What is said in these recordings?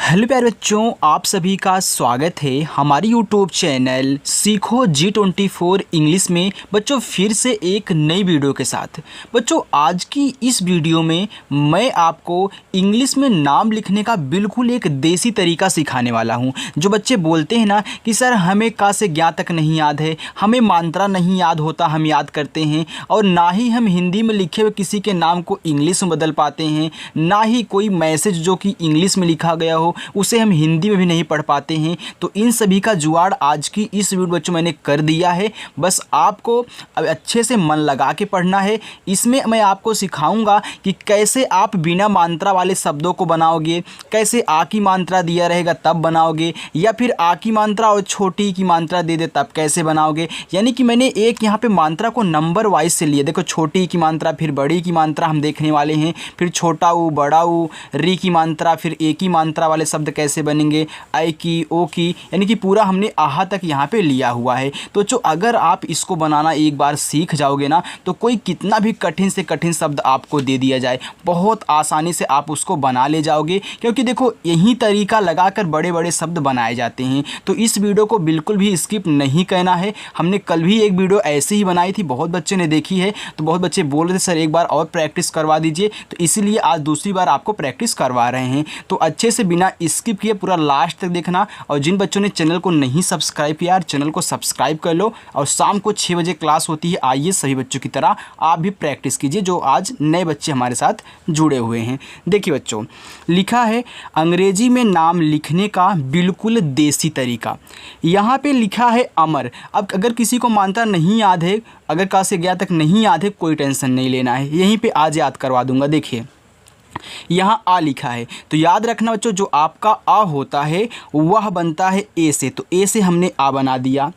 Hello प्यारे बच्चों, आप सभी का स्वागत है हमारी यूट्यूब चैनल सीखो G24 इंग्लिश में। बच्चों फिर से एक नई वीडियो के साथ। बच्चों आज की इस वीडियो में मैं आपको इंग्लिश में नाम लिखने का बिल्कुल एक देसी तरीका सिखाने वाला हूं। जो बच्चे बोलते हैं ना कि सर हमें का से ज्ञा तक नहीं याद है, हमें मात्रा नहीं याद होता, हम याद करते हैं और ना ही हम हिंदी में लिखे हुए किसी के नाम को इंग्लिश में बदल पाते हैं, ना ही कोई मैसेज जो कि इंग्लिश में लिखा गया हो उसे हम हिंदी में भी नहीं पढ़ पाते हैं। तो इन सभी का जुगाड़ आज की इस वीडियो बच्चों मैंने कर दिया है। बस आपको अब अच्छे से मन लगा के पढ़ना है। इसमें मैं आपको सिखाऊंगा कि कैसे आप बिना मात्रा वाले शब्दों को बनाओगे, कैसे आ की मात्रा दिया रहेगा तब बनाओगे, या फिर आ की मात्रा और छोटी की मात्रा दे दे तब कैसे बनाओगे। यानी कि मैंने एक यहाँ पे मात्रा को नंबर वाइज से लिया। देखो छोटी की मात्रा, फिर बड़ी की मात्रा हम देखने वाले हैं, फिर छोटा ऊ, बड़ा ऊ, री की मात्रा, फिर ए की मात्रा वाले शब्द कैसे बनेंगे, आई की, ओ की, यानी कि पूरा हमने आहा तक यहाँ पे लिया हुआ है। तो जो अगर आप इसको बनाना एक बार सीख जाओगे ना तो कोई कितना भी कठिन से कठिन शब्द आपको दे दिया जाए बहुत आसानी से आप उसको बना ले जाओगे, क्योंकि देखो यही तरीका लगाकर बड़े बड़े शब्द बनाए जाते हैं। तो इस वीडियो को बिल्कुल भी स्किप नहीं करना है। हमने कल भी एक वीडियो ऐसे ही बनाई थी, बहुत बच्चे ने देखी है, तो बहुत बच्चे बोल रहे थे सर एक बार और प्रैक्टिस करवा दीजिए, तो इसीलिए आज दूसरी बार आपको प्रैक्टिस करवा रहे हैं। तो अच्छे से बिना स्किप किए पूरा लास्ट तक देखना। और जिन बच्चों ने चैनल को नहीं सब्सक्राइब किया चैनल को सब्सक्राइब कर लो। और शाम को 6 बजे क्लास होती है, आइए सभी बच्चों की तरह आप भी प्रैक्टिस कीजिए जो आज नए बच्चे हमारे साथ जुड़े हुए हैं। देखिए बच्चों, लिखा है अंग्रेजी में नाम लिखने का बिल्कुल देसी तरीका। यहाँ पे लिखा है अमर। अब अगर किसी को मात्रा नहीं याद है, अगर का से ज्ञा तक नहीं याद है, कोई टेंशन नहीं लेना है, यहीं पे आज याद करवा दूंगा। देखिए यहाँ आ लिखा है तो याद रखना बच्चों, जो आपका आ होता है वह बनता है ए से, तो ए से हमने आ बना दिया।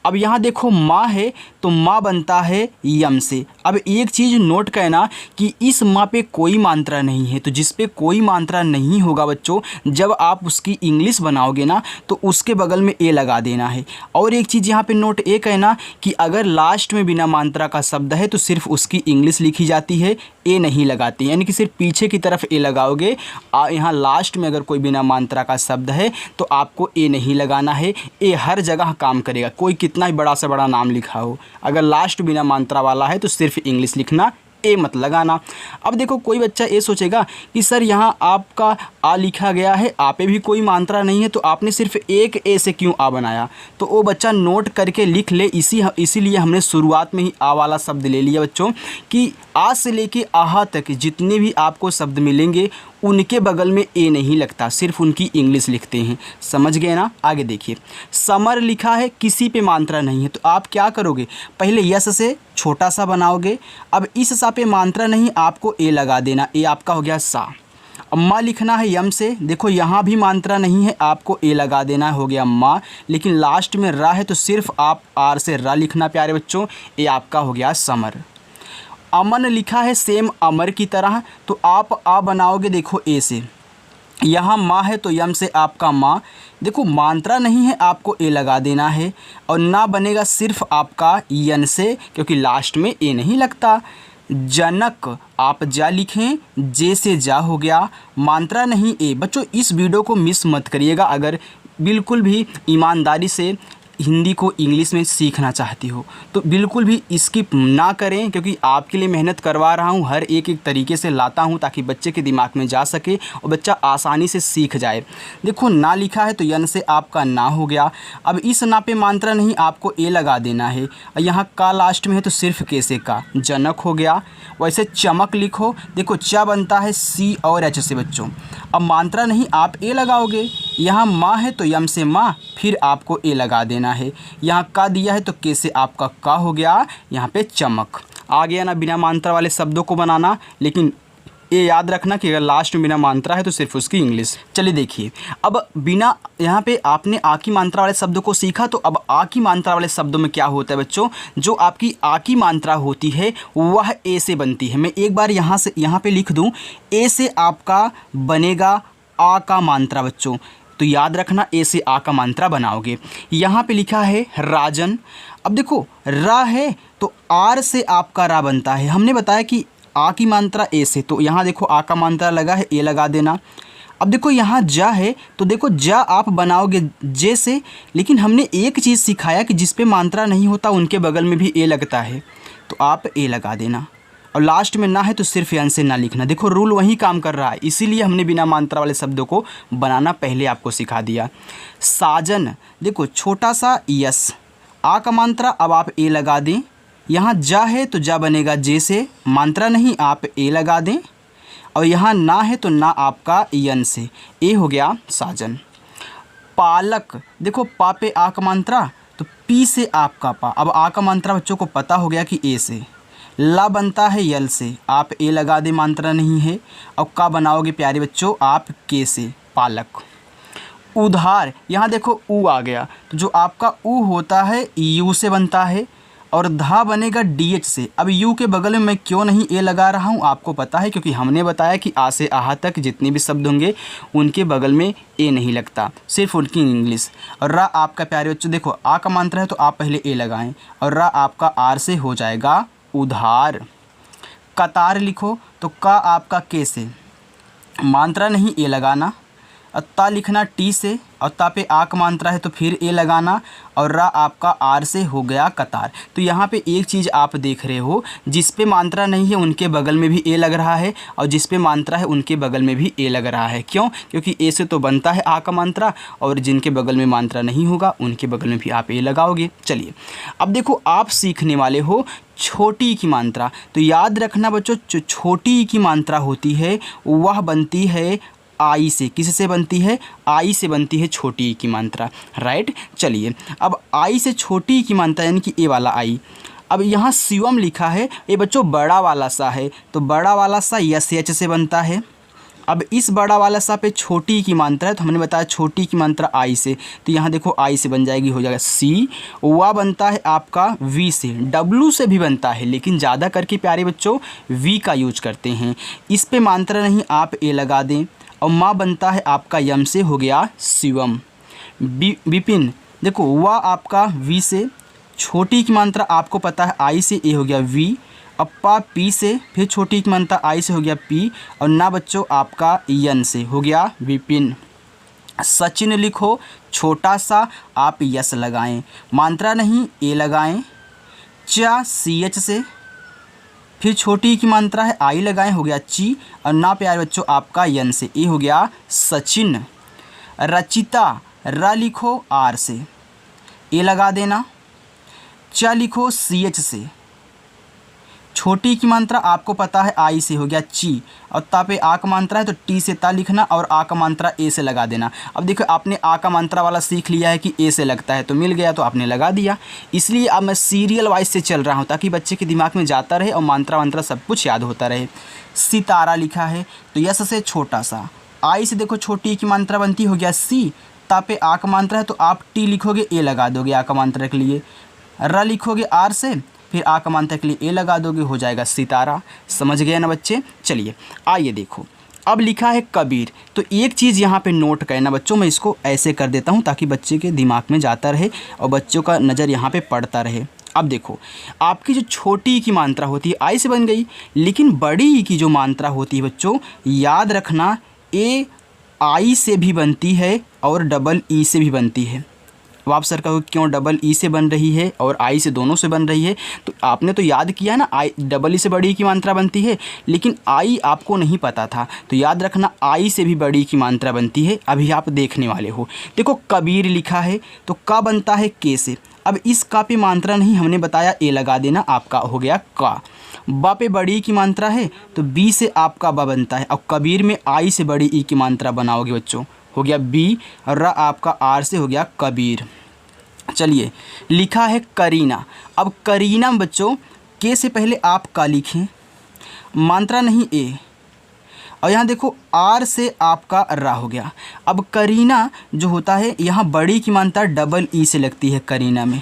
अब यहाँ देखो माँ है तो माँ बनता है यम से। अब एक चीज़ नोट करना कि इस माँ पे कोई मात्रा नहीं है, तो जिस पे कोई मात्रा नहीं होगा बच्चों जब आप उसकी इंग्लिश बनाओगे ना तो उसके बगल में ए लगा देना है। और एक चीज़ यहाँ पे नोट ए कहना कि अगर लास्ट में बिना मात्रा का शब्द है तो सिर्फ उसकी इंग्लिश लिखी जाती है, ए नहीं लगाती, यानी कि सिर्फ पीछे की तरफ ए लगाओगे। यहाँ लास्ट में अगर कोई बिना मात्रा का शब्द है तो आपको ए नहीं लगाना है। ए हर जगह काम करेगा, कोई कितना ही बड़ा से बड़ा नाम लिखा हो, अगर लास्ट बिना मात्रा वाला है तो सिर्फ इंग्लिश लिखना, ए मत लगाना। अब देखो कोई बच्चा ये सोचेगा कि सर यहाँ आपका आ लिखा गया है, आ पे भी कोई मात्रा नहीं है, तो आपने सिर्फ एक ए से क्यों आ बनाया। तो वो बच्चा नोट करके लिख ले। इसीलिए हमने शुरुआत में ही आ वाला शब्द ले लिया बच्चों कि आ से लेके आहा तक जितने भी आपको शब्द मिलेंगे उनके बगल में ए नहीं लगता, सिर्फ उनकी इंग्लिश लिखते हैं। समझ गए ना। आगे देखिए, समर लिखा है, किसी पे मात्रा नहीं है, तो आप क्या करोगे, पहले यस से छोटा सा बनाओगे। अब इस सा पे मात्रा नहीं, आपको ए लगा देना, ए आपका हो गया सा। अम्मा लिखना है यम से, देखो यहाँ भी मात्रा नहीं है, आपको ए लगा देना, हो गया माँ। लेकिन लास्ट में रा है तो सिर्फ आप आर से रा लिखना प्यारे बच्चों, ए आपका हो गया समर। अमन लिखा है सेम अमर की तरह, तो आप आ बनाओगे देखो ए से। यहाँ माँ है तो यम से आपका माँ, देखो मात्रा नहीं है, आपको ए लगा देना है। और ना बनेगा सिर्फ आपका यन से, क्योंकि लास्ट में ए नहीं लगता। जनक आप जा लिखें, जे से जा हो गया, मात्रा नहीं ए। बच्चों इस वीडियो को मिस मत करिएगा अगर बिल्कुल भी ईमानदारी से हिंदी को इंग्लिश में सीखना चाहती हो, तो बिल्कुल भी स्किप ना करें, क्योंकि आपके लिए मेहनत करवा रहा हूँ, हर एक तरीके से लाता हूँ ताकि बच्चे के दिमाग में जा सके और बच्चा आसानी से सीख जाए। देखो ना लिखा है तो यन से आपका ना हो गया। अब इस ना पे मात्रा नहीं, आपको ए लगा देना है। यहाँ का लास्ट में है तो सिर्फ कैसे का, जनक हो गया। वैसे चमक लिखो, देखो च बनता है सी और एच से बच्चों। अब मात्रा नहीं, आप ए लगाओगे। यहाँ माँ है तो यम से माँ, फिर आपको ए लगा देना है। यहाँ का दिया है तो के से आपका का हो गया, यहाँ पे चमक आ गया ना। बिना मात्रा वाले शब्दों को बनाना, लेकिन ये याद रखना कि अगर लास्ट में बिना मात्रा है तो सिर्फ उसकी इंग्लिश। चलिए देखिए, अब बिना यहाँ पे आपने आ की मात्रा वाले शब्दों को सीखा, तो अब आ की मात्रा वाले शब्दों में क्या होता है बच्चों, जो आपकी आ की मात्रा होती है वह ए से बनती है। मैं एक बार यहाँ पे लिख दूँ, ए से आपका बनेगा आ का मात्रा बच्चों, तो याद रखना ए से आ का मात्रा बनाओगे। यहाँ पे लिखा है राजन। अब देखो रा है तो आर से आपका रा बनता है। हमने बताया कि आ की मात्रा ए से, तो यहाँ देखो आ का मात्रा लगा है, ए लगा देना। अब देखो यहाँ जा है तो देखो जा आप बनाओगे जे से, लेकिन हमने एक चीज़ सिखाया कि जिस पे मात्रा नहीं होता उनके बगल में भी ए लगता है, तो आप ए लगा देना। और लास्ट में ना है तो सिर्फ यन से ना लिखना। देखो रूल वही काम कर रहा है, इसीलिए हमने बिना मात्रा वाले शब्दों को बनाना पहले आपको सिखा दिया। साजन, देखो छोटा सा यस, आ का मात्रा अब आप ए लगा दें। यहाँ जा है तो जा बनेगा जे से, मात्रा नहीं आप ए लगा दें। और यहाँ ना है तो ना आपका यन से, ए हो गया साजन। पालक, देखो पा पे आ का मात्रा तो पी से आपका पा, अब आ का मात्रा बच्चों को पता हो गया कि ए से। ला बनता है यल से, आप ए लगा दे, मात्रा नहीं है। अब का बनाओगे प्यारे बच्चों आप के से, पालक। उधार, यहाँ देखो ऊ आ गया तो जो आपका ऊ होता है यू से बनता है, और धा बनेगा डी एच से। अब यू के बगल में मैं क्यों नहीं ए लगा रहा हूँ आपको पता है, क्योंकि हमने बताया कि आ से आहा तक जितने भी शब्द होंगे उनके बगल में ए नहीं लगता, सिर्फ उनकी इंग्लिश। और रा आपका प्यारे बच्चों देखो आ का मात्रा है तो आप पहले ए लगाएं, और रा आपका आर से हो जाएगा उधार। कतार लिखो तो का आपका के से, मात्रा नहीं ए लगाना। ता लिखना टी से, और ता पे आ का मात्रा है तो फिर ए लगाना, और रा आपका आर से हो गया कतार। तो यहाँ पे एक चीज़ आप देख रहे हो, जिस पे मात्रा नहीं है उनके बगल में भी ए लग रहा है, और जिस पे मात्रा है उनके बगल में भी ए लग रहा है। क्यों? क्योंकि ए से तो बनता है आ का मात्रा, और जिनके बगल में मात्रा नहीं होगा उनके बगल में भी आप ए लगाओगे। चलिए अब देखो आप सीखने वाले हो छोटी की मात्रा। तो याद रखना बच्चों, जो छोटी की मात्रा होती है वह बनती है आई से। किससे बनती है? आई से बनती है छोटी की मात्रा, राइट। चलिए अब आई से छोटी की मात्रा यानी कि ए वाला आई। अब यहाँ शिवम लिखा है, ये बच्चों बड़ा वाला सा है, तो बड़ा वाला सा यस एच से बनता है। अब इस बड़ा वाला सा पे छोटी की मात्रा है, तो हमने बताया छोटी की मात्रा आई से, तो यहाँ देखो आई से बन जाएगी, हो जाएगा सी। वा बनता है आपका वी से, डब्लू से भी बनता है, लेकिन ज़्यादा करके प्यारे बच्चों वी का यूज करते हैं। इस पे मात्रा नहीं आप ए लगा दें। और माँ बनता है आपका यम से, हो गया शिवम। विपिन, देखो वाह आपका वी से, छोटी की मात्रा आपको पता है आई से, ए हो गया वी। अप्पा पी से, फिर छोटी की मात्रा आई से हो गया पी, और ना बच्चों आपका यन से, हो गया विपिन। सचिन लिखो छोटा सा आप यस लगाएं, मात्रा नहीं ए लगाएं। चा सी एच से, फिर छोटी की मात्रा है आई लगाएं, हो गया ची, और ना प्यारे बच्चों आपका यन से, ए हो गया सचिन। रचिता, र लिखो आर से, ए लगा देना। च लिखो सी एच से, छोटी की मात्रा आपको पता है आई से, हो गया ची, और ता पे आ का मात्रा है तो टी से ता लिखना, और आ का मात्रा ए से लगा देना। अब देखो आपने आ का मात्रा वाला सीख लिया है कि ए से लगता है, तो मिल गया तो आपने लगा दिया। इसलिए अब मैं सीरियल वाइज से चल रहा हूँ ताकि बच्चे के दिमाग में जाता रहे और मात्रा वात्रा सब कुछ याद होता रहे। सितारा लिखा है तो यस से छोटा सा, आई से देखो छोटी की मात्रा बनती, हो गया सी। ता पे आ का मात्रा है तो आप टी लिखोगे, ए लगा दोगे आ का मात्रा के लिए। र लिखोगे आर से, फिर आ का मात्रा के लिए ए लगा दोगे, हो जाएगा सितारा। समझ गए ना बच्चे? चलिए आइए देखो, अब लिखा है कबीर। तो एक चीज़ यहाँ पे नोट करना बच्चों, मैं इसको ऐसे कर देता हूँ ताकि बच्चे के दिमाग में जाता रहे और बच्चों का नज़र यहाँ पे पड़ता रहे। अब देखो आपकी जो छोटी की मात्रा होती है आई से बन गई, लेकिन बड़ी की जो मात्रा होती है बच्चों याद रखना ए आई से भी बनती है और डबल ई से भी बनती है। अब आप सर कहो क्यों डबल ई से बन रही है और आई से दोनों से बन रही है, तो आपने तो याद किया ना आई डबल ई से बड़ी की मात्रा बनती है, लेकिन आई आपको नहीं पता था, तो याद रखना आई से भी बड़ी की मात्रा बनती है। अभी आप देखने वाले हो, देखो कबीर लिखा है तो का बनता है के से। अब इस का पे मात्रा नहीं हमने बताया ए लगा देना, आपका हो गया का। बा पे बड़ी की मात्रा है तो बी से आपका बा बनता है। अब कबीर में आई से बड़ी ई की मात्रा बनाओगे बच्चों, हो गया बी, और रा आपका आर से हो गया कबीर। चलिए लिखा है करीना। अब करीना में बच्चों के से पहले आप का लिखें, मात्रा नहीं ए, और यहाँ देखो आर से आपका रा हो गया। अब करीना जो होता है यहाँ बड़ी की मात्रा डबल ई से लगती है करीना में,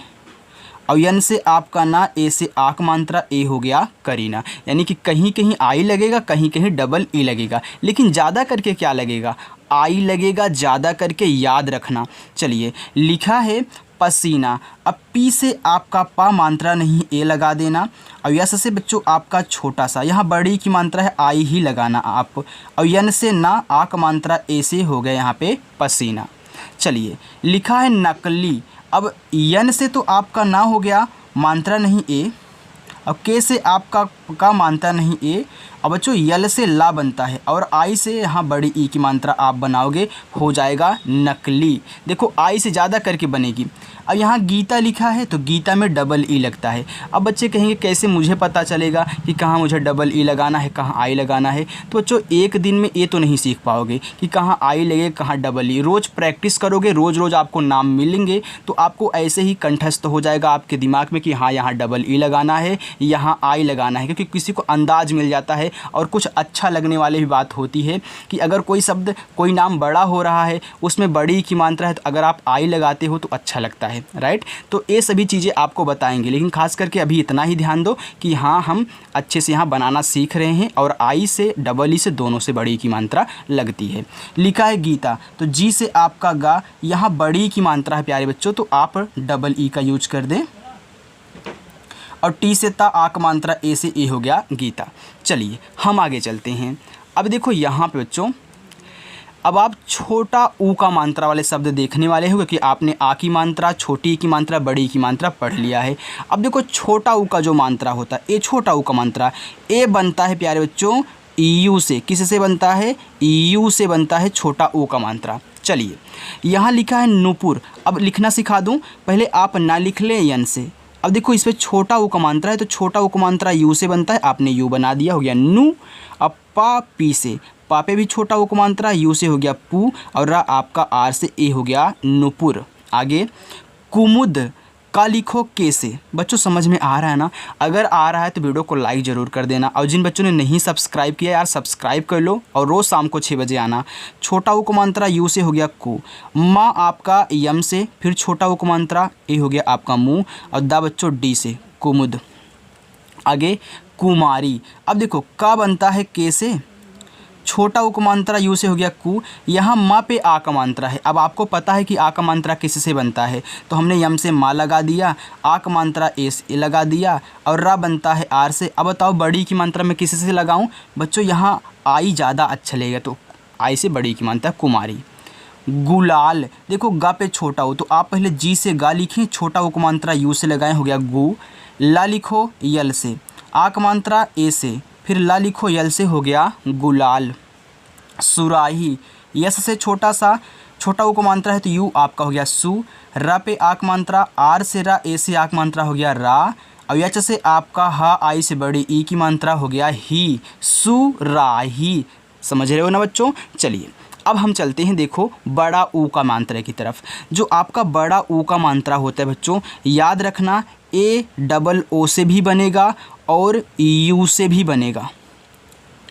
और यन से आपका ना ए से आक मात्रा ए हो गया करीना। यानी कि कहीं कहीं आई लगेगा, कहीं कहीं डबल ई लगेगा, लेकिन ज़्यादा करके क्या लगेगा? आई लगेगा ज़्यादा करके, याद रखना। चलिए लिखा है पसीना। अब पी से आपका पा मात्रा नहीं ए लगा देना। और यस से बच्चों आपका छोटा सा, यहाँ बड़ी की मात्रा है आई ही लगाना आप। और यन से ना आ का मात्रा ए से हो गया यहाँ पे पसीना। चलिए लिखा है नकली। अब यन से तो आपका ना हो गया, मात्रा नहीं ए। अब के से आपका का मात्रा नहीं ए। अब बच्चों यल से ला बनता है और आई से यहाँ बड़ी ई की मात्रा आप बनाओगे, हो जाएगा नकली। देखो आई से ज़्यादा करके बनेगी। अब यहाँ गीता लिखा है तो गीता में डबल ई लगता है। अब बच्चे कहेंगे कैसे मुझे पता चलेगा कि कहाँ मुझे डबल ई लगाना है, कहाँ आई लगाना है। तो बच्चों एक दिन में ये तो नहीं सीख पाओगे कि कहाँ आई लगे कहाँ डबल ई। रोज़ प्रैक्टिस करोगे, रोज़ रोज़ आपको नाम मिलेंगे तो आपको ऐसे ही कंठस्थ हो जाएगा आपके दिमाग में कि हाँ यहाँ डबल ई लगाना है, यहाँ आई लगाना है। क्योंकि किसी को अंदाज मिल जाता है। और कुछ अच्छा लगने वाली भी बात होती है कि अगर कोई शब्द कोई नाम बड़ा हो रहा है उसमें बड़ी की मात्रा है तो अगर आप आई लगाते हो तो अच्छा लगता है, राइट। तो ये सभी चीज़ें आपको बताएंगे, लेकिन खास करके अभी इतना ही ध्यान दो कि हाँ हम अच्छे से यहाँ बनाना सीख रहे हैं और आई से डबल ई से दोनों से बड़ी की मात्रा लगती है। लिखा है गीता तो जी से आपका गा, यहाँ बड़ी की मात्रा है प्यारे बच्चों तो आप डबल ई का यूज कर दें। और टी से ता आक मात्रा ए से ए हो गया गीता। चलिए हम आगे चलते हैं। अब देखो यहाँ पे बच्चों अब आप छोटा ऊ का मात्रा वाले शब्द देखने वाले हो क्योंकि आपने आ की मात्रा, छोटी ई की मात्रा, बड़ी की मात्रा पढ़ लिया है। अब देखो छोटा ऊ का जो मात्रा होता है ए, छोटा ऊ का मात्रा ए बनता है प्यारे बच्चों यू से। किस से बनता है? यू से बनता है छोटा ऊ का मात्रा। चलिए यहाँ लिखा है नूपुर। अब लिखना सिखा दूँ, पहले आप ना लिख लें यन से। अब देखो इस पर छोटा ऊ का मात्रा है तो छोटा ऊ का मात्रा यू से बनता है, आपने यू बना दिया, हो गया नू। अब पा पी से, पा पे भी छोटा ऊ का मात्रा यू से हो गया पू और रा आपका आर से ए हो गया नुपुर। आगे कुमुद का लिखो के से। बच्चों समझ में आ रहा है ना? अगर आ रहा है तो वीडियो को लाइक ज़रूर कर देना और जिन बच्चों ने नहीं सब्सक्राइब किया यार सब्सक्राइब कर लो और रोज़ शाम को 6 बजे आना। छोटा ऊ का मात्रा यू से हो गया कु, माँ आपका यम से, फिर छोटा ऊ का मात्रा ए हो गया आपका मुँह और दा बच्चों डी से कुमुद। आगे कुमारी। अब देखो का बनता है के से, छोटा ऊ का मात्रा यू से हो गया कु, यहाँ माँ पे आ का मात्रा है। अब आपको पता है कि आ का मात्रा किस से बनता है तो हमने यम से माँ लगा दिया, आ का मात्रा ए से लगा दिया और रा बनता है आर से। अब बताओ बड़ी की मात्रा में किस से लगाऊं? बच्चों यहाँ आई ज़्यादा अच्छा लगेगा तो आई से बड़ी की मात्रा कुमारी। गुलाल। देखो गा पे छोटा ऊ तो आप पहले जी से गा लिखें, छोटा ऊ का मात्रा यू से लगाएं, हो गया गु। ला लिखो यल से, आ का मात्रा ए से, फिर ला लिखो यल से, हो गया गुलाल। सुराही। यस से छोटा सा, छोटा ऊ को मात्रा है तो यू आपका हो गया सु। रा पे आक मात्रा, आर से रा, ए से आक मात्रा हो गया रा। और यच से आपका हा, आई से बड़ी ई की मात्रा हो गया ही, सुराही। समझ रहे हो ना बच्चों? चलिए अब हम चलते हैं देखो बड़ा ऊ का मात्रा की तरफ। जो आपका बड़ा ऊ का मात्रा होता है बच्चों याद रखना ए डबल ओ से भी बनेगा और यू से भी बनेगा।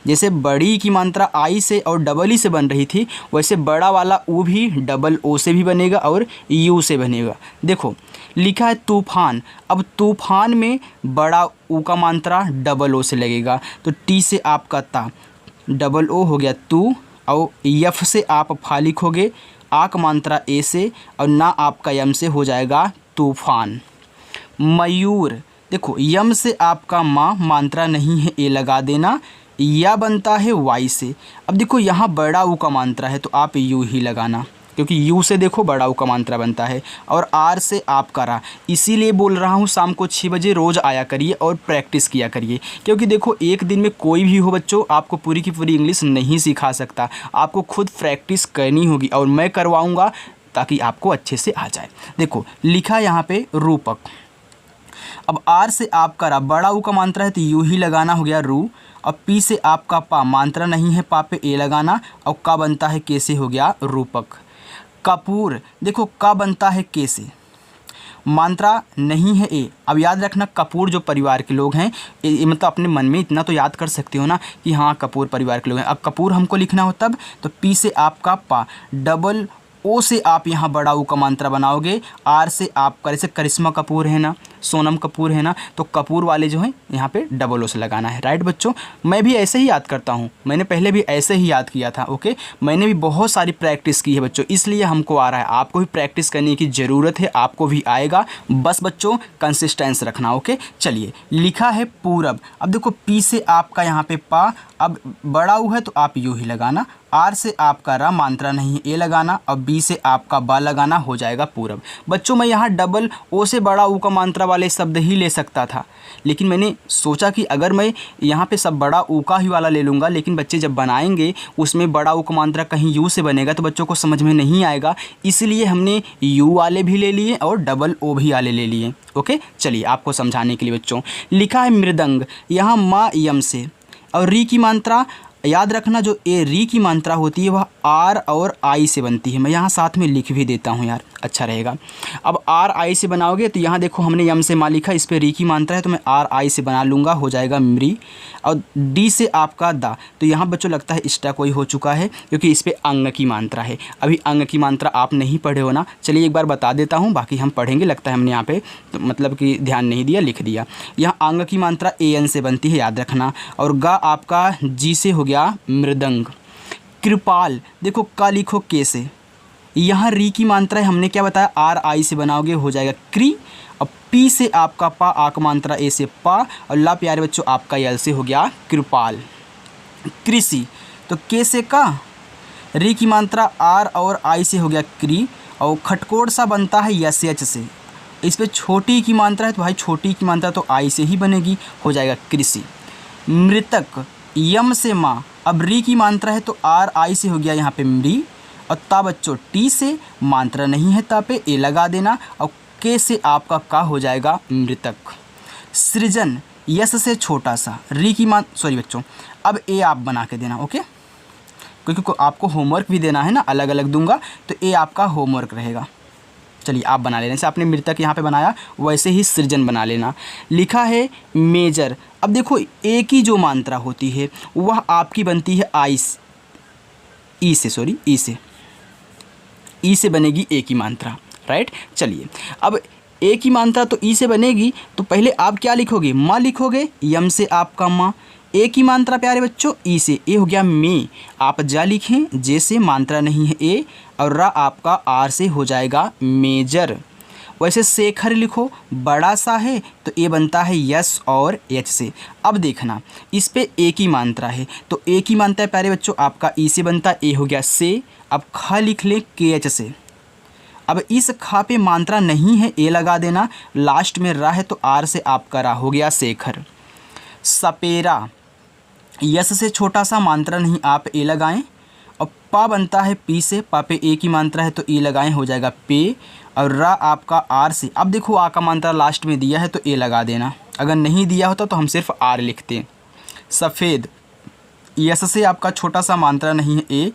जैसे बड़ी की मात्रा आई से और डबल ई से बन रही थी वैसे बड़ा वाला ऊ भी डबल ओ से भी बनेगा और यू से बनेगा। देखो लिखा है तूफान। अब तूफान में बड़ा ऊ का मात्रा डबल ओ से लगेगा तो टी से आपका ता, डबल ओ हो गया तू और यफ से आप फा लिखोगे, आ का मात्रा ए से और ना आपका यम से हो जाएगा तूफान। मयूर। देखो यम से आपका माँ मात्रा नहीं है ए लगा देना, या बनता है वाई से। अब देखो यहाँ बड़ा ऊ का मात्रा है तो आप यू ही लगाना क्योंकि यू से देखो बड़ा ऊ का मात्रा बनता है और आर से आप करा। इसीलिए बोल रहा हूँ शाम को 6 बजे रोज़ आया करिए और प्रैक्टिस किया करिए क्योंकि देखो एक दिन में कोई भी हो बच्चों आपको पूरी की पूरी इंग्लिश नहीं सिखा सकता, आपको खुद प्रैक्टिस करनी होगी और मैं करवाऊँगा ताकि आपको अच्छे से आ जाए। देखो लिखा यहाँ पे रूपक। अब आर से आपका रा, बड़ा ऊ का मात्रा है तो यू ही लगाना, हो गया रू। अब पी से आपका पा, मात्रा नहीं है पा पे ए लगाना और का बनता है के से, हो गया रूपक। कपूर। देखो का बनता है के से, मात्रा नहीं है ए। अब याद रखना कपूर जो परिवार के लोग हैं मतलब अपने मन में इतना तो याद कर सकते हो ना कि हाँ कपूर परिवार के लोग हैं। अब कपूर हमको लिखना हो तब तो पी से आपका पा, डबल ओ से आप यहाँ बड़ा ऊ का मात्रा बनाओगे, आर से आपका जैसे करिश्मा कपूर है ना सोनम कपूर है ना, तो कपूर वाले जो हैं यहाँ पे डबल ओ से लगाना है। राइट बच्चों, मैं भी ऐसे ही याद करता हूँ, मैंने पहले भी ऐसे ही याद किया था। ओके, मैंने भी बहुत सारी प्रैक्टिस की है बच्चों, इसलिए हमको आ रहा है। आपको भी प्रैक्टिस करने की ज़रूरत है, आपको भी आएगा, बस बच्चों कंसिस्टेंस रखना। ओके, चलिए लिखा है पूरब। अब देखो पी से आपका यहाँ पे पा, अब बड़ा ऊ है तो आप यू ही लगाना, आर से आपका रा मात्रा नहीं है ए लगाना, और बी से आपका बा लगाना, हो जाएगा पूरब। बच्चों मैं यहाँ डबल ओ से बड़ा ऊ का मात्रा वाले शब्द ही ले सकता था, लेकिन मैंने सोचा कि अगर मैं यहाँ पे सब बड़ा ऊ का ही वाला ले लूँगा, लेकिन बच्चे जब बनाएंगे उसमें बड़ा ऊ का मात्रा कहीं यू से बनेगा तो बच्चों को समझ में नहीं आएगा, इसलिए हमने यू वाले भी ले लिए और डबल ओ भी वाले ले लिए। ओके, चलिए आपको समझाने के लिए बच्चों लिखा है मृदंग, यहाँ मा यम से, और री की मात्रा याद रखना, जो ए री की मात्रा होती है वह आर और आई से बनती है। मैं यहाँ साथ में लिख भी देता हूँ यार, अच्छा रहेगा। अब आर आई से बनाओगे तो यहाँ देखो हमने यम से मा लिखा, इस पर री की मात्रा है तो मैं आर आई से बना लूँगा, हो जाएगा मृ। और डी से आपका दा, तो यहाँ बच्चों लगता है इष्टा कोई हो चुका है, क्योंकि इस पर अंग की मात्रा है। अभी अंग की मात्रा आप नहीं पढ़े हो ना, चलिए एक बार बता देता हूँ, बाकी हम पढ़ेंगे। लगता है हमने यहाँ पे तो मतलब कि ध्यान नहीं दिया, लिख दिया। यहाँ अंग की मात्रा ए एन से बनती है, याद रखना। और गा आपका जी से हो गया मृदंग। कृपाल, देखो का लिखो के से, यहाँ री की मात्रा है, हमने क्या बताया आर आई से बनाओगे, हो जाएगा क्री। और पी से आपका पा, आक मात्रा ए से पा, और ला प्यारे बच्चों आपका यल से हो गया कृपाल। कृषि, तो के से का, री की मात्रा आर और आई से हो गया क्री, और खटकोड़ सा बनता है यस एच से, इस पर छोटी की मात्रा है तो भाई छोटी की मात्रा तो आई से ही बनेगी, हो जाएगा कृषि। मृतक, यम से माँ, अब री की मात्रा है तो आर आई से हो गया यहाँ पे मृ, और ता बच्चों टी से मात्रा नहीं है, ता पे ए लगा देना, और के से आपका का हो जाएगा मृतक। सृजन, यस से छोटा सा, री की सॉरी बच्चों, अब ए आप बना के देना। ओके, क्योंकि आपको होमवर्क भी देना है ना, अलग अलग दूंगा तो ए आपका होमवर्क रहेगा। चलिए आप बना लेना, जैसे आपने मृतक यहाँ पे बनाया वैसे ही सृजन बना लेना। लिखा है मेजर, अब देखो ए की जो मात्रा होती है वह आपकी बनती है आई ई से, सॉरी ई से बनेगी ए की मात्रा। राइट, चलिए अब ए की मात्रा तो ई से बनेगी, तो पहले आप क्या लिखोगे, माँ लिखोगे, यम से आपका माँ, ए की मात्रा प्यारे बच्चों ई से, ए हो गया मे, आप जा लिखें, जे से मात्रा नहीं है ए, और रा आपका आर से हो जाएगा मेजर। वैसे शेखर लिखो, बड़ा सा है तो ए बनता है यस और एच से। अब देखना इस पे ए की मात्रा है, तो ए की मात्रा प्यारे बच्चों आपका ई से बनता है, ए हो गया से। अब खा लिख ले के एच से, अब इस खा पे मात्रा नहीं है ए लगा देना, लास्ट में रा है तो आर से आपका रा, हो गया शेखर। सपेरा, यस से छोटा सा मात्रा नहीं, आप ए लगाएं, और पा बनता है पी से, पा पे ए की मात्रा है तो ई लगाएं, हो जाएगा पे, और रा आपका आर से। अब देखो आ का मात्रा लास्ट में दिया है तो ए लगा देना, अगर नहीं दिया होता तो हम सिर्फ आर लिखते। सफ़ेद, यस से आपका छोटा सा मात्रा नहीं है ए,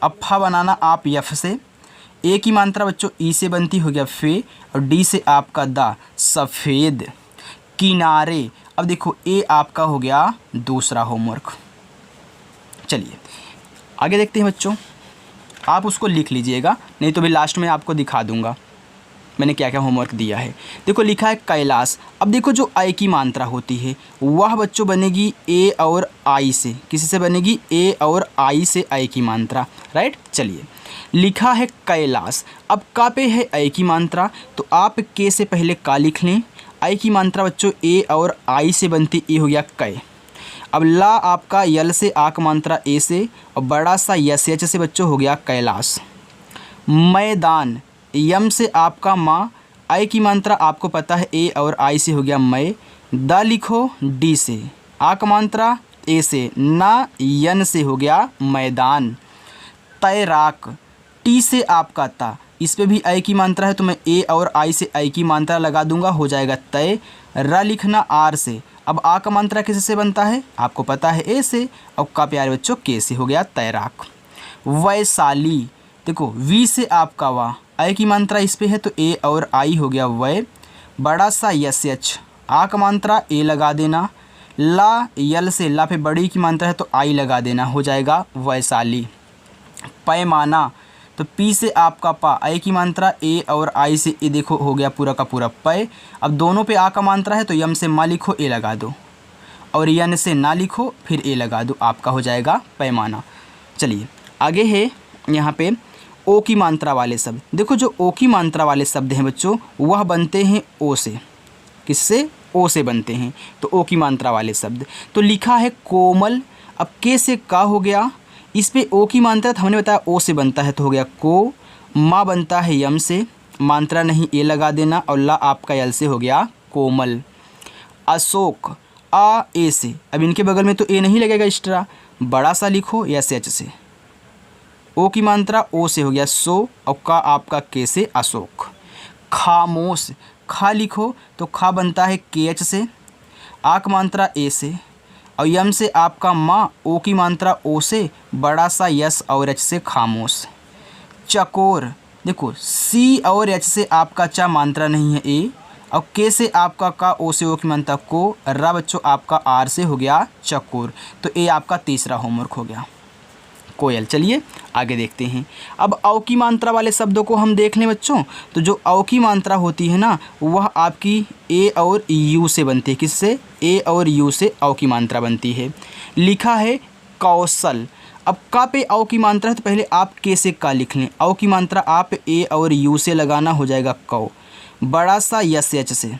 अब फा बनाना आप यफ से, ए की मात्रा बच्चों ई से बनती, हो गया फे, और डी से आपका दा, सफ़ेद। किनारे, अब देखो ए आपका हो गया दूसरा होमवर्क। चलिए आगे देखते हैं बच्चों, आप उसको लिख लीजिएगा, नहीं तो भी लास्ट में आपको दिखा दूंगा मैंने क्या क्या होमवर्क दिया है। देखो लिखा है कैलाश, अब देखो जो आई की मात्रा होती है वह बच्चों बनेगी ए और आई से, किसी से बनेगी ए और आई से आई की मात्रा। राइट, चलिए लिखा है कैलाश, अब का पे है आई की मात्रा, तो आप के से पहले का लिख लें, आई की मात्रा बच्चों ए और आई से बनती, ए हो गया कै। अब ला आपका यल से आक मात्रा ए से, और बड़ा सा यस एच से बच्चों हो गया कैलाश। मैदान, यम से आपका माँ, आई की मात्रा आपको पता है ए और आई से हो गया मै, द लिखो डी से, आक मात्रा ए से, ना यन से हो गया मैदान। तैराक, टी से आपका ता, इस पे भी आई की मात्रा है तो मैं ए और आई से आई की मात्रा लगा दूंगा, हो जाएगा तय। र लिखना आर से, अब आ का मात्रा किस से बनता है आपको पता है ए से, और का प्यारे बच्चों के से, हो गया तैराक। वैशाली, देखो वी से आपका वाह, आई की मात्रा इस पे है तो ए और आई हो गया वै, बड़ा सा यस एच, आ का मात्रा ए लगा देना, ला यल से, ला पे बड़ी की मात्रा है तो आई लगा देना, हो जाएगा वैशाली। पैमाना, तो तो पी से आपका पा, आई की मात्रा ए और आई से ए, देखो हो गया पूरा का पूरा पय। अब दोनों पे आ का मात्रा है तो यम से मा लिखो, ए लगा दो, और यन से ना लिखो फिर ए लगा दो, आपका हो जाएगा पैमाना। चलिए आगे है यहाँ पे ओ की मात्रा वाले शब्द। देखो जो ओ की मात्रा वाले शब्द हैं बच्चों वह बनते हैं ओ से। किससे? ओ से बनते हैं। तो ओ की मात्रा वाले शब्द तो लिखा है कोमल। अब के से का हो गया, इस पे ओ की मात्रा हमने बताया ओ से बनता है तो हो गया को। माँ बनता है यम से, मात्रा नहीं ए लगा देना, और ला आपका यल से हो गया कोमल। अशोक आ ए से, अब इनके बगल में तो ए नहीं लगेगा एक्स्ट्रा, बड़ा सा लिखो या एच से। ओ की मात्रा ओ से हो गया सो, और का आपका के से अशोक। खामोश, खा लिखो तो खा बनता है के एच से, आ की मात्रा ए से, और यम से आपका माँ, ओ की मात्रा ओ से, बड़ा सा यस और एच से खामोश। चकोर, देखो सी और एच से आपका चा मात्रा नहीं है ए, और के से आपका का, ओ से ओ की मात्रा को, रा बच्चों आपका आर से हो गया चकोर। तो ए आपका तीसरा होमवर्क हो गया कोयल। चलिए आगे देखते हैं। अब औ की मात्रा वाले शब्दों को हम देख लें बच्चों। तो जो औ की मात्रा होती है ना वह आपकी ए और यू से बनती है। किससे? ए और यू से औ की मात्रा बनती है। लिखा है कौशल। अब का पे औ की मात्रा है तो पहले आप के से का लिख लें, औ की मात्रा आप ए और यू से लगाना, हो जाएगा कौ। बड़ा सा यस एच से,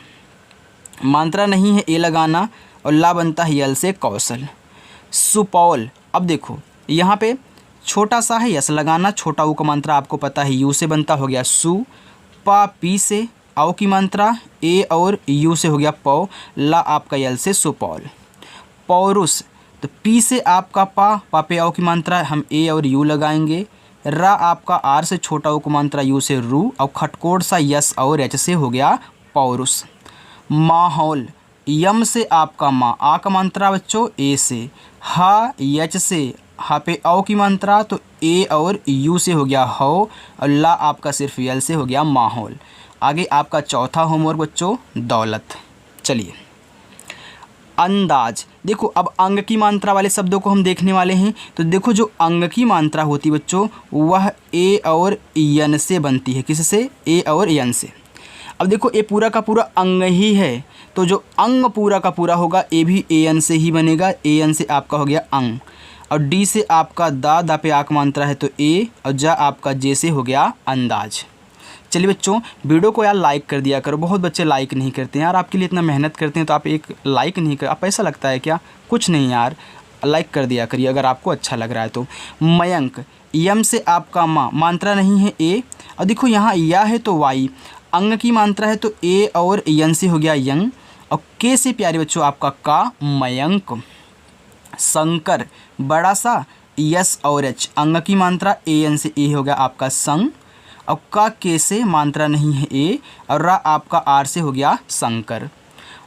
मात्रा नहीं है ए लगाना, और ला बनता है यल से कौशल। सुपौल, अब देखो यहाँ पे छोटा सा है यस लगाना, छोटा ऊ का मात्रा आपको पता है यू से बनता, हो गया सु। पा पी से, औ की मात्रा ए और यू से हो गया पौ, ला आपका यल से सुपौल। पौरुष, तो पी से आपका पा पे औ की मात्रा हम ए और यू लगाएंगे, रा आपका आर से, छोटा ऊ का मात्रा यू से रू, और खटकोट सा यस और एच से हो गया पौरुष। माहौल, यम से आपका माँ, आ का मात्रा बच्चों ए से, हा यच से, हा पे औ की मात्रा तो ए और यू से हो गया हो, और ला आपका सिर्फ यल से हो गया माहौल। आगे आपका चौथा होमवर्क बच्चों दौलत। चलिए अंदाज, देखो अब अंग की मात्रा वाले शब्दों को हम देखने वाले हैं। तो देखो जो अंग की मात्रा होती है बच्चों वह ए और यन से बनती है। किससे? ए और यन से। अब देखो ए पूरा का पूरा अंग ही है, तो जो अंग पूरा का पूरा होगा ए भी ए एन से ही बनेगा। ए एन से आपका हो गया अंग, और डी से आपका दा पे आक मात्रा है तो ए, और जा आपका जे से हो गया अंदाज। चलिए बच्चों वीडियो को यार लाइक कर दिया करो, बहुत बच्चे लाइक नहीं करते हैं यार, आपके लिए इतना मेहनत करते हैं तो आप एक लाइक नहीं कर, आप ऐसा लगता है क्या? कुछ नहीं यार, लाइक कर दिया करिए अगर आपको अच्छा लग रहा है तो। मयंक, यम से आपका माँ, मात्रा नहीं है ए, और देखो यहाँ या है तो वाई, अंग की मात्रा है तो ए और यन से हो गया यंग, और के से प्यारे बच्चों आपका का, मयंक। शंकर, बड़ा सा यस और एच, अंग की मात्रा ए एन से ए हो गया आपका संग, और का के से मात्रा नहीं है ए, और रा आपका आर से हो गया शंकर।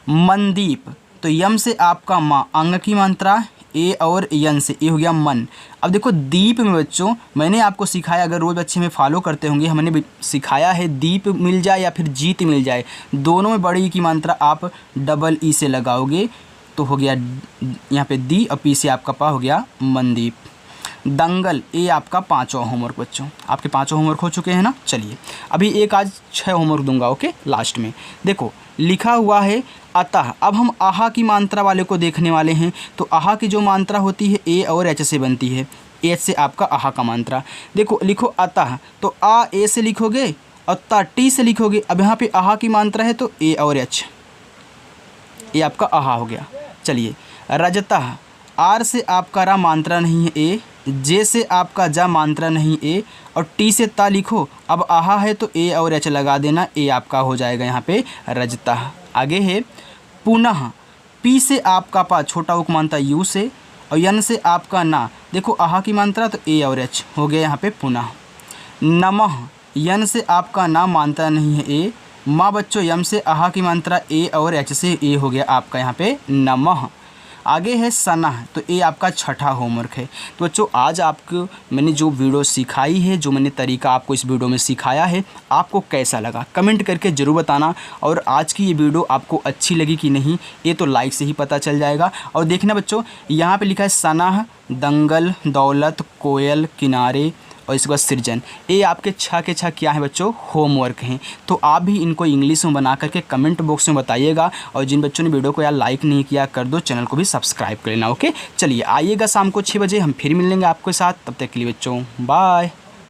मनदीप, तो यम से आपका माँ, अंग की मात्रा ए और यन से ए हो गया मन। अब देखो दीप में बच्चों मैंने आपको सिखाया, अगर रोज़ बच्चे में फॉलो करते होंगे, हमने भी सिखाया है दीप मिल जाए या फिर जीत मिल जाए, दोनों में बड़ी की मात्रा आप डबल ई से लगाओगे तो हो गया यहाँ पे दी, और पी से आपका पा हो गया मनदीप। दंगल, ए आपका पाँचों होमवर्क बच्चों, आपके पाँचों होमवर्क हो चुके हैं ना। चलिए अभी एक आज 6 होमवर्क दूंगा ओके लास्ट में। देखो लिखा हुआ है अतः। अब हम आहा की मात्रा वाले को देखने वाले हैं। तो आहा की जो मात्रा होती है ए और एच से बनती है, एच से आपका आहा का मात्रा। देखो लिखो अतः, तो आ ए से लिखोगे और ता टी से लिखोगे। अब यहाँ पे आहा की मात्रा है तो ए और एच, ये आपका आहा हो गया। चलिए रजतः, आर से आपका रा मात्रा नहीं है ए, जे से आपका जा मात्रा नहीं ए, और टी से ता लिखो। अब आहा है तो ए और एच लगा देना, ए आपका हो जाएगा यहाँ पे रजतः। आगे है पुनः, पी से आपका पा, छोटा उक मात्रा यू से, और यन से आपका ना, देखो आहा की मात्रा तो ए और एच हो गया यहाँ पे पुनः। नमः, यन से आपका ना मात्रा नहीं है ए, माँ बच्चों यम से आहा की मात्रा ए और एच से ए हो गया आपका यहाँ पे नमः। आगे है सनह, तो ये आपका छठा होमवर्क है। तो बच्चों आज आपको मैंने जो वीडियो सिखाई है, जो मैंने तरीका आपको इस वीडियो में सिखाया है, आपको कैसा लगा कमेंट करके ज़रूर बताना। और आज की ये वीडियो आपको अच्छी लगी कि नहीं ये तो लाइक से ही पता चल जाएगा। और देखना बच्चों यहाँ पे लिखा है सनह, दंगल, दौलत, कोयल, किनारे और इसके बाद सृजन। ये आपके 6 के 6 क्या है बच्चों, होमवर्क हैं। तो आप भी इनको इंग्लिश में बना करके कमेंट बॉक्स में बताइएगा, और जिन बच्चों ने वीडियो को यार लाइक नहीं किया कर दो, चैनल को भी सब्सक्राइब कर लेना। ओके, चलिए आइएगा शाम को 6 बजे हम फिर मिलेंगे आपके साथ। तब तक के लिए बच्चों बाय।